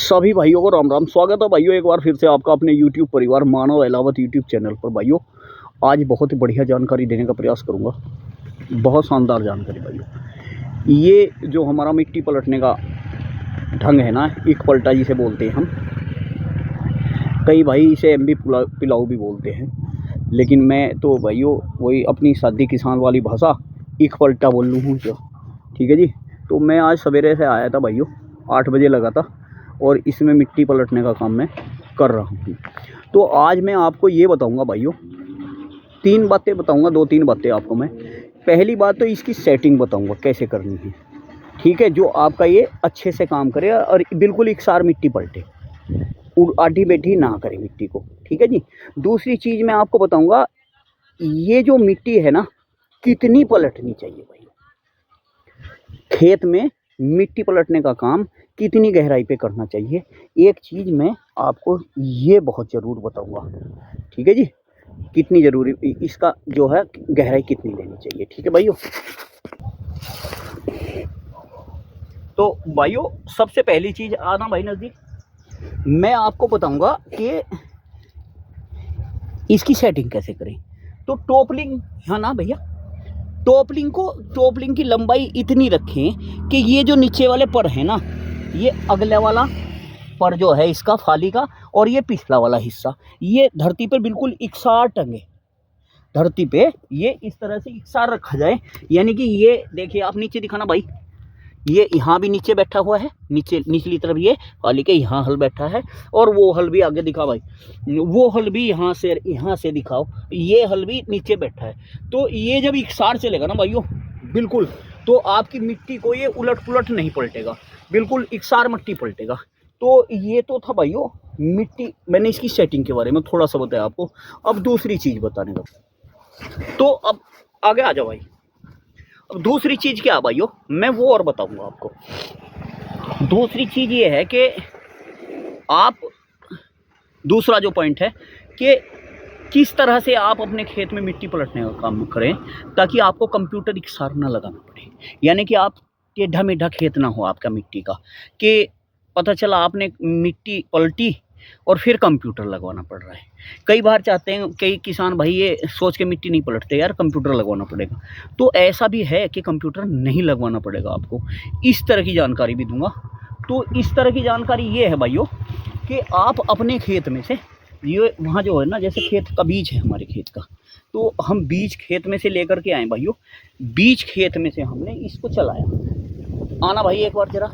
सभी भाइयों को राम राम। स्वागत है भाइयों एक बार फिर से आपका अपने YouTube परिवार मानव अहलावत YouTube चैनल पर। भाइयों आज बहुत ही बढ़िया जानकारी देने का प्रयास करूंगा, बहुत शानदार जानकारी भाइयों। ये जो हमारा मिट्टी पलटने का ढंग है ना, एक पलटा जिसे बोलते हैं हम, कई भाई इसे एमबी पिलाऊ भी बोलते हैं, लेकिन मैं तो भाइयों वही अपनी सादी किसान वाली भाषा एक पलटा बोल लूँ जो, ठीक है जी। तो मैं आज सवेरे से आया था भाइयों, 8 बजे लगा था और इसमें मिट्टी पलटने का काम मैं कर रहा हूँ। तो आज मैं आपको ये बताऊंगा भाइयों, 3 बातें बताऊंगा, 2-3 बातें आपको मैं। पहली बात तो इसकी सेटिंग बताऊंगा कैसे करनी है, ठीक है, जो आपका ये अच्छे से काम करे और बिल्कुल एकसार मिट्टी पलटे, आठी बैठी ना करे मिट्टी को, ठीक है जी। दूसरी चीज़ मैं आपको बताऊँगा, ये जो मिट्टी है ना कितनी पलटनी चाहिए भाई, खेत में मिट्टी पलटने का काम कितनी गहराई पे करना चाहिए। एक चीज़ मैं आपको ये बहुत ज़रूर बताऊंगा, ठीक है जी, कितनी ज़रूरी इसका जो है गहराई कितनी लेनी चाहिए, ठीक है भाइयों। तो भाइयों सबसे पहली चीज़ आना भाई नज़दीक, मैं आपको बताऊंगा कि इसकी सेटिंग कैसे करें। तो टोपलिंग है ना भैया, टोपलिंग की लंबाई इतनी रखें कि ये जो नीचे वाले पर है ना, ये अगले वाला पर जो है इसका फाली का, और ये पिछला वाला हिस्सा ये धरती पर बिल्कुल एकसार टंगे, धरती पे ये इस तरह से एकसार रखा जाए। यानी कि ये देखिए, आप नीचे दिखाना भाई, ये यहाँ भी नीचे बैठा हुआ है, नीचे निचली तरफ ये वाली के यहाँ हल बैठा है, और वो हल भी आगे दिखा भाई, वो हल भी यहाँ से दिखाओ, ये हल भी नीचे बैठा है। तो ये जब एकसार चलेगा ना भाइयों बिल्कुल, तो आपकी मिट्टी को ये उलट पुलट नहीं पलटेगा, बिल्कुल एकसार मिट्टी पलटेगा। तो ये तो था भाइयों मिट्टी, मैंने इसकी सेटिंग के बारे में थोड़ा सा बताया आपको। अब दूसरी चीज़ बताने का, तो अब आगे आ जाओ भाई। अब दूसरी चीज़ क्या है भाइयों, मैं वो और बताऊंगा आपको। दूसरी चीज़ ये है कि आप, दूसरा जो पॉइंट है कि किस तरह से आप अपने खेत में मिट्टी पलटने का काम करें ताकि आपको कंप्यूटर एकसार ना लगाना पड़े। यानी कि आप टेढ़ा मेढ़ा खेत ना हो आपका मिट्टी का, कि पता चला आपने मिट्टी पलटी और फिर कंप्यूटर लगवाना पड़ रहा है। कई बार चाहते हैं कई किसान भाई ये सोच के मिट्टी नहीं पलटते, यार कंप्यूटर लगवाना पड़ेगा। तो ऐसा भी है कि कंप्यूटर नहीं लगवाना पड़ेगा आपको, इस तरह की जानकारी भी दूंगा। तो इस तरह की जानकारी ये है भाइयों कि आप अपने खेत में से, ये वहाँ जो है ना, जैसे खेत का बीज है हमारे खेत का, तो हम बीज खेत में से लेकर के आए भाइयों, बीज खेत में से हमने इसको चलाया। आना भाई एक बार जरा।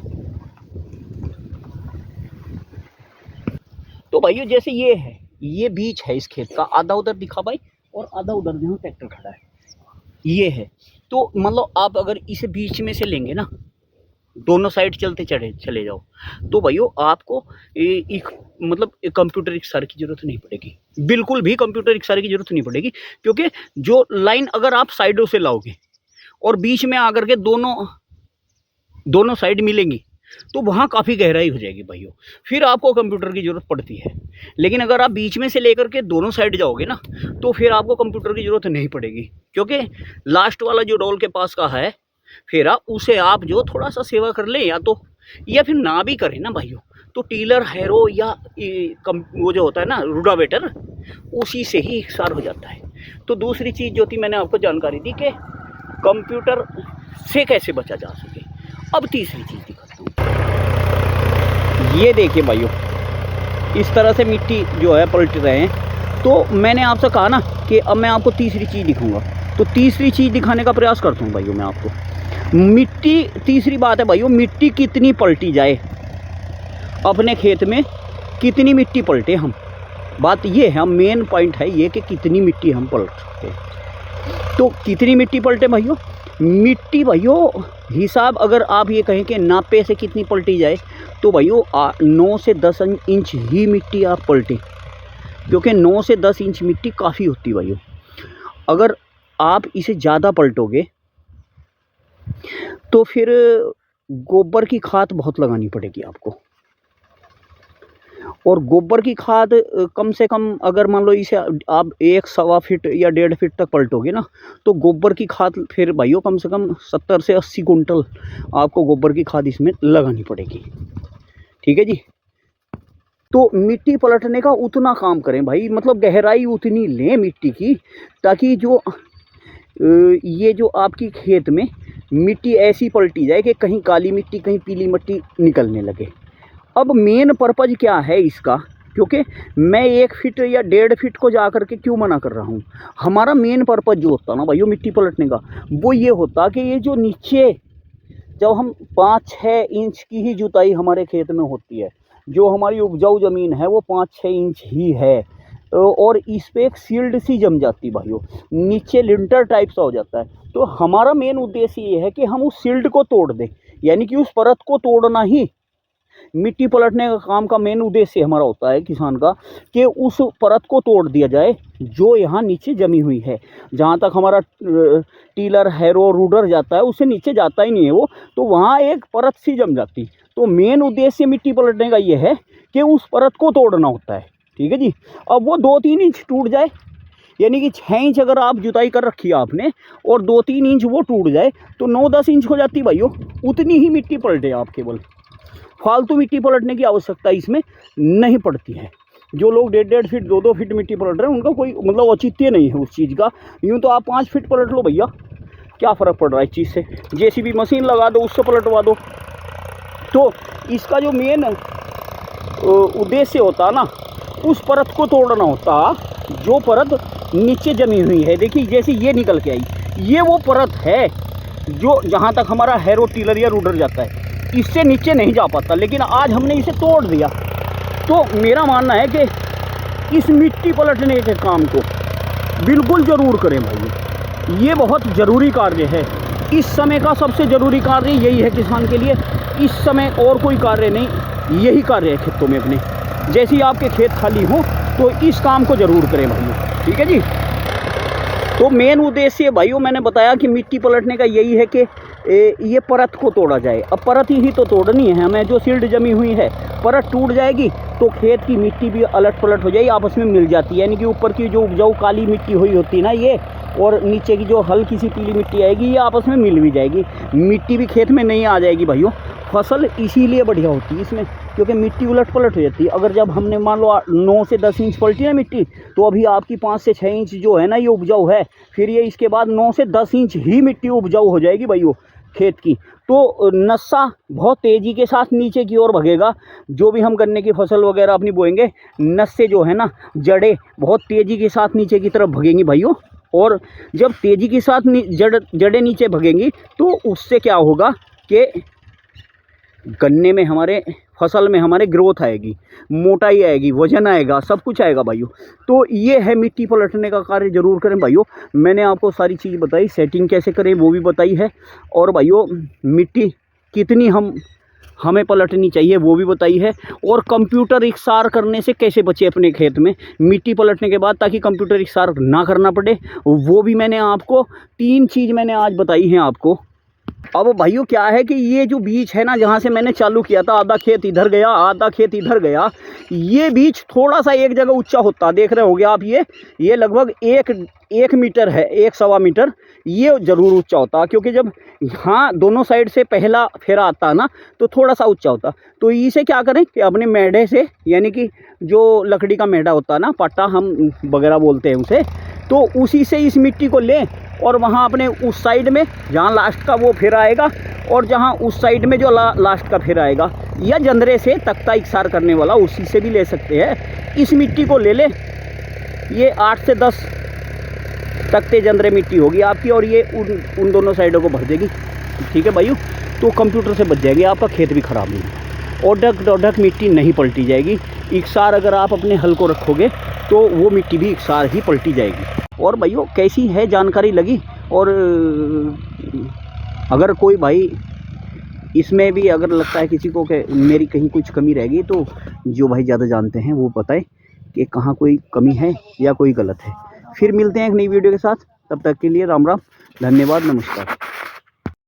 तो भाइयों जैसे ये है, ये बीज है इस खेत का, आधा उधर दिखा भाई और आधा उधर जहाँ ट्रैक्टर खड़ा है, ये है। तो मतलब आप अगर इसे बीच में से लेंगे ना, दोनों साइड चलते चले जाओ, तो भाइयों आपको एक मतलब कंप्यूटर एकसार की जरूरत नहीं पड़ेगी, बिल्कुल भी कंप्यूटर एकसार की जरूरत नहीं पड़ेगी। क्योंकि जो लाइन अगर आप साइडों से लाओगे और बीच में आकर के दोनों साइड मिलेंगी, तो वहाँ काफ़ी गहराई हो जाएगी भाइयों, फिर आपको कंप्यूटर की ज़रूरत पड़ती है। लेकिन अगर आप बीच में से लेकर के दोनों साइड जाओगे ना, तो फिर आपको कंप्यूटर की ज़रूरत नहीं पड़ेगी। क्योंकि लास्ट वाला जो डोल के पास का है फेरा, उसे आप जो थोड़ा सा सेवा कर लें, या फिर ना भी करें ना भाइयों, तो टीलर हैरो या वो जो होता है ना रोटावेटर, उसी से ही एकसार हो जाता है। तो दूसरी चीज़ जो थी मैंने आपको जानकारी दी कि कंप्यूटर से कैसे बचा जा सके। अब तीसरी चीज़ दिखाता हूँ, ये देखिए भाइयों, इस तरह से मिट्टी जो है पलट रहे हैं। तो मैंने आपसे कहा ना कि अब मैं आपको तीसरी चीज़ दिखाऊंगा, तो तीसरी चीज़ दिखाने का प्रयास करता हूँ भाइयों मैं आपको। मिट्टी, तीसरी बात है भाइयों, मिट्टी कितनी पलटी जाए अपने खेत में, कितनी मिट्टी पलटे हम, बात ये है, मेन पॉइंट है ये कि कितनी मिट्टी हम पलट सकते हैं। तो कितनी मिट्टी पलटे भाइयों, मिट्टी भाइयों हिसाब अगर आप ये कहें कि नापे से कितनी पलटी जाए, तो भाइयों 9 से 10 इंच ही मिट्टी आप पलटें, क्योंकि 9 से 10 इंच मिट्टी काफ़ी होती है भाइयों। अगर आप इसे ज़्यादा पलटोगे तो फिर गोबर की खाद बहुत लगानी पड़ेगी आपको, और गोबर की खाद कम से कम अगर मान लो इसे आप 1-1.25 फीट या 1.5 फीट तक पलटोगे ना, तो गोबर की खाद फिर भाइयों कम से कम 70 से 80 कुंटल आपको गोबर की खाद इसमें लगानी पड़ेगी, ठीक है जी। तो मिट्टी पलटने का उतना काम करें भाई, मतलब गहराई उतनी लें मिट्टी की, ताकि जो ये जो आपकी खेत में मिट्टी ऐसी पलटी जाए कि कहीं काली मिट्टी कहीं पीली मिट्टी निकलने लगे। अब मेन पर्पज़ क्या है इसका, क्योंकि मैं 1 फीट या 1.5 फीट को जा कर के क्यों मना कर रहा हूँ, हमारा मेन पर्पज़ जो होता ना भाइयों मिट्टी पलटने का, वो ये होता कि ये जो नीचे जब हम 5-6 इंच की ही जुताई हमारे खेत में होती है, जो हमारी उपजाऊ ज़मीन है वो 5-6 इंच ही है, और इस पे एक सील्ड सी जम जाती भाइयों, नीचे लिंटर टाइप सा हो जाता है। तो हमारा मेन उद्देश्य ये है कि हम उस सील्ड को तोड़ दें, यानी कि उस परत को तोड़ना ही मिट्टी पलटने का काम का मेन उद्देश्य हमारा होता है किसान का, कि उस परत को तोड़ दिया जाए जो यहाँ नीचे जमी हुई है। जहाँ तक हमारा टीलर हैरो रूडर जाता है उससे नीचे जाता ही नहीं है वो, तो वहाँ एक परत सी जम जाती। तो मेन उद्देश्य मिट्टी पलटने का ये है कि उस परत को तोड़ना होता है, ठीक है जी। अब वो 2-3 इंच टूट जाए, यानी कि 6 इंच अगर आप जुताई कर रखी है आपने और 2-3 इंच वो टूट जाए तो 9-10 इंच हो जाती भाइयों, उतनी ही मिट्टी पलटे आप केवल, फालतू मिट्टी पलटने की आवश्यकता इसमें नहीं पड़ती है। जो लोग 1.5 फीट 2-2 फीट मिट्टी पलट रहे हैं उनका कोई मतलब औचित्य नहीं है उस चीज़ का। यूँ तो आप 5 फीट पलट लो भैया, क्या फ़र्क पड़ रहा है इस चीज़ से, जेसीबी मशीन लगा दो उससे पलटवा दो। तो इसका जो मेन उद्देश्य होता ना, उस परत को तोड़ना होता जो परत नीचे जमी हुई है। देखिए जैसे ये निकल के आई, ये वो परत है जो जहाँ तक हमारा हैरो टीलर या रूडर जाता है, इससे नीचे नहीं जा पाता, लेकिन आज हमने इसे तोड़ दिया। तो मेरा मानना है कि इस मिट्टी पलटने के काम को बिल्कुल ज़रूर करें भाई, ये बहुत ज़रूरी कार्य है। इस समय का सबसे ज़रूरी कार्य यही है किसान के लिए, इस समय और कोई कार्य नहीं, यही कार्य है खेतों में अपने। जैसे ही आपके खेत खाली हों तो इस काम को ज़रूर करें भाइयों, ठीक है जी। तो मेन उद्देश्य भाइयों मैंने बताया कि मिट्टी पलटने का यही है कि ये परत को तोड़ा जाए। अब परत ही तो तोड़नी है हमें, जो सील्ड जमी हुई है, परत टूट जाएगी तो खेत की मिट्टी भी अलट पलट हो जाएगी, आपस में मिल जाती है। यानी कि ऊपर की जो उपजाऊ काली मिट्टी हुई होती है ना ये, और नीचे की जो हल्की सी पीली मिट्टी आएगी, ये आपस में मिल भी जाएगी, मिट्टी भी खेत में नहीं आ जाएगी भाइयों। फसल इसीलिए बढ़िया होती है इसमें, क्योंकि मिट्टी उलट पलट हो जाती है। अगर जब हमने मान लो 9 से 10 इंच पलटी ना मिट्टी, तो अभी आपकी 5 से 6 इंच जो है ना ये उपजाऊ है, फिर ये इसके बाद 9 से 10 इंच ही मिट्टी उपजाऊ हो जाएगी भाइयों खेत की। तो नस्सा बहुत तेज़ी के साथ नीचे की ओर भगेगा। जो भी हम गन्ने की फसल वगैरह अपनी बोएंगे, नस्से जो है ना, जड़ें बहुत तेज़ी के साथ नीचे की तरफ भगेंगी भाइयों। और जब तेज़ी के साथ जड़ें नीचे भगेंगी तो उससे क्या होगा कि गन्ने में हमारे फसल में हमारे ग्रोथ आएगी, मोटाई आएगी, वजन आएगा, सब कुछ आएगा भाइयों। तो ये है मिट्टी पलटने का कार्य ज़रूर करें भाइयों। मैंने आपको सारी चीज़ बताई, सेटिंग कैसे करें वो भी बताई है, और भाइयों मिट्टी कितनी हमें पलटनी चाहिए वो भी बताई है, और कंप्यूटर इकसार करने से कैसे बचे अपने खेत में मिट्टी पलटने के बाद, ताकि कंप्यूटर इकसार ना करना पड़े, वो भी मैंने आपको 3 चीज़ मैंने आज बताई हैं आपको। अब भाइयों क्या है कि ये जो बीच है ना, जहाँ से मैंने चालू किया था, आधा खेत इधर गया आधा खेत इधर गया, ये बीच थोड़ा सा एक जगह ऊंचा होता, देख रहे होंगे आप, ये लगभग 1 मीटर है, 1-1.25 मीटर, ये ज़रूर ऊंचा होता, क्योंकि जब यहाँ दोनों साइड से पहला फेरा आता ना तो थोड़ा सा ऊंचा होता। तो इसे क्या करें कि अपने मेढ़े से, यानी कि जो लकड़ी का मेढ़ा होता ना, पट्टा हम वगैरह बोलते हैं उसे, तो उसी से इस मिट्टी को लें और वहाँ अपने उस साइड में जहाँ लास्ट का वो फेरा आएगा, और जहाँ उस साइड में जो लास्ट का फेरा आएगा, या जंदरे से तख्ता इकसार करने वाला उसी से भी ले सकते हैं। इस मिट्टी को ले लें, ये 8 से 10 तख्ते जंदरे मिट्टी होगी आपकी, और ये उन दोनों साइडों को भर देगी, ठीक है भाइयों। तो कंप्यूटर से बच जाएगी, आपका खेत भी ख़राब नहीं होगा, और ढक मिट्टी नहीं पलटी जाएगी। इकसार अगर आप अपने हल को रखोगे तो वो मिट्टी भी इकसार ही पलटी जाएगी। और भाइयों कैसी है जानकारी लगी, और अगर कोई भाई इसमें भी अगर लगता है किसी को कि मेरी कहीं कुछ कमी रह गई, तो जो भाई ज़्यादा जानते हैं वो बताएं कि कहाँ कोई कमी है या कोई गलत है। फिर मिलते हैं एक नई वीडियो के साथ, तब तक के लिए राम राम, धन्यवाद, नमस्कार।